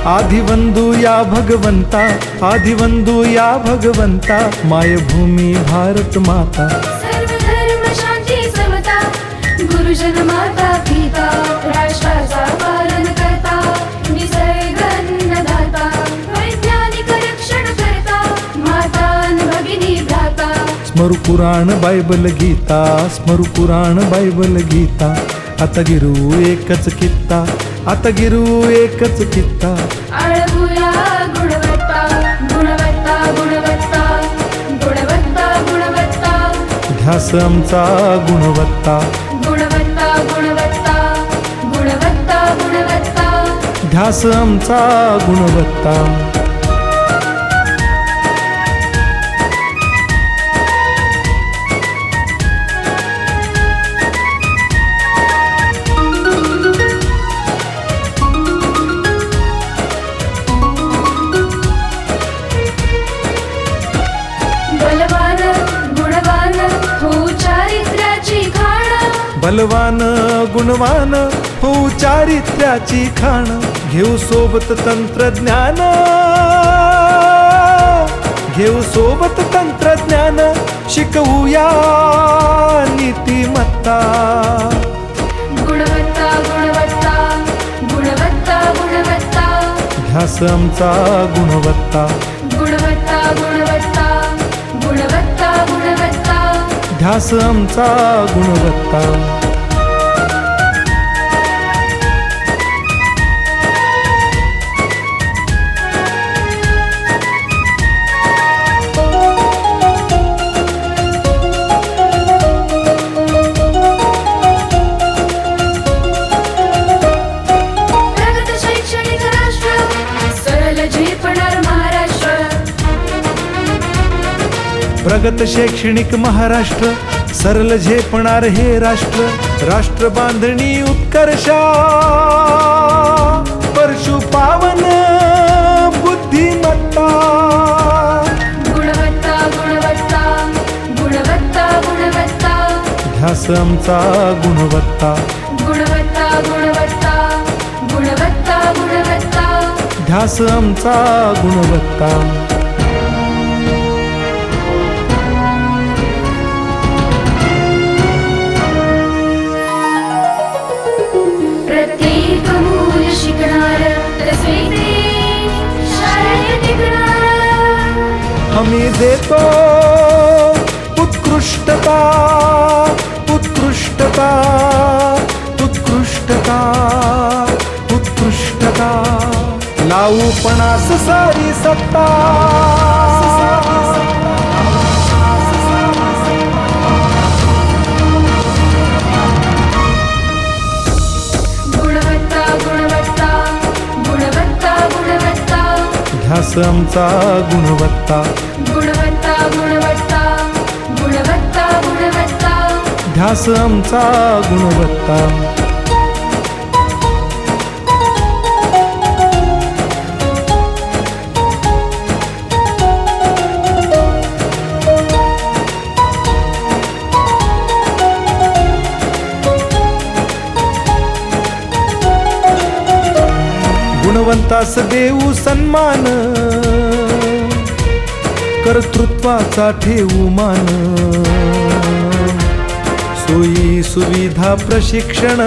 आदिवंदू या भगवंता, आदिवंदू या भगवंता, मायभूमी भारत माता. सर्व धर्म शांती समता, गुरुजन माता पिता, राष्ट्राचा पालन करता, निसर्ग अन्नदाता, वैज्ञानिक रक्षण करता, माता अन भगिनी भ्राता. स्मरू पुराण बायबल गीता, स्मरू पुराण बायबल गीता. आता गिरू एकच कित्ता, आता गिरू एकच कित्ता. आळवूया गुणवत्ता, गुणवत्ता, गुणवत्ता, गुणवत्ता, गुणवत्ता. ध्यास आमचा गुणवत्ता, गुणवत्ता, गुणवत्ता, गुणवत्ता, गुणवत्ता. ध्यास आमचा गुणवत्ता. बलवान गुणवान हो चारित्र्याची खाण. बलवान गुणवान हो चारित्र्याची खाण. घेऊ सोबत तंत्रज्ञान, घेऊ सोबत तंत्रज्ञान. शिकवूया नीतिमत्ता. गुणवत्ता, गुणवत्ता, गुणवत्ता, गुणवत्ता. ध्यास आमचा गुणवत्ता, गुणवत्ता, गुणवत्ता, गुणवत्ता, गुणवत्ता. ध्यास आमचा गुणवत्ता. प्रगत शैक्षणिक राष्ट्र, सरळ झेपणार महाराष्ट्र. प्रगत शैक्षणिक महाराष्ट्र, सरल झेपणार हे राष्ट्र. राष्ट्र बांधणी उत्कर्षा, परशु पावन बुद्धिमत्ता. गुणवत्ता, गुणवत्ता, गुणवत्ता, गुणवत्ता. ध्यास आमचा गुणवत्ता, गुणवत्ता, गुणवत्ता, गुणवत्ता, गुणवत्ता. ध्यास आमचा गुणवत्ता. प्रत्येक मूल शिकणार, तसे ते शाळेत टिकणार. हमी देतो उत्कृष्टता, उत्कृष्टता, उत्कृष्टता, उत्कृष्टता. लावू पणास सारी सत्ता. गुणवत्ता, गुणवत्ता, गुणवत्ता, गुणवत्ता. ध्यास आमचा गुणवत्ता, गुणवत्ता, गुणवत्ता, गुणवत्ता, गुणवत्ता. ध्यास आमचा गुणवत्ता. गुणवंतास देऊ सन्मान, कर्तृत्वाचा ठेवू मान. सोयी सुविधा प्रशिक्षण,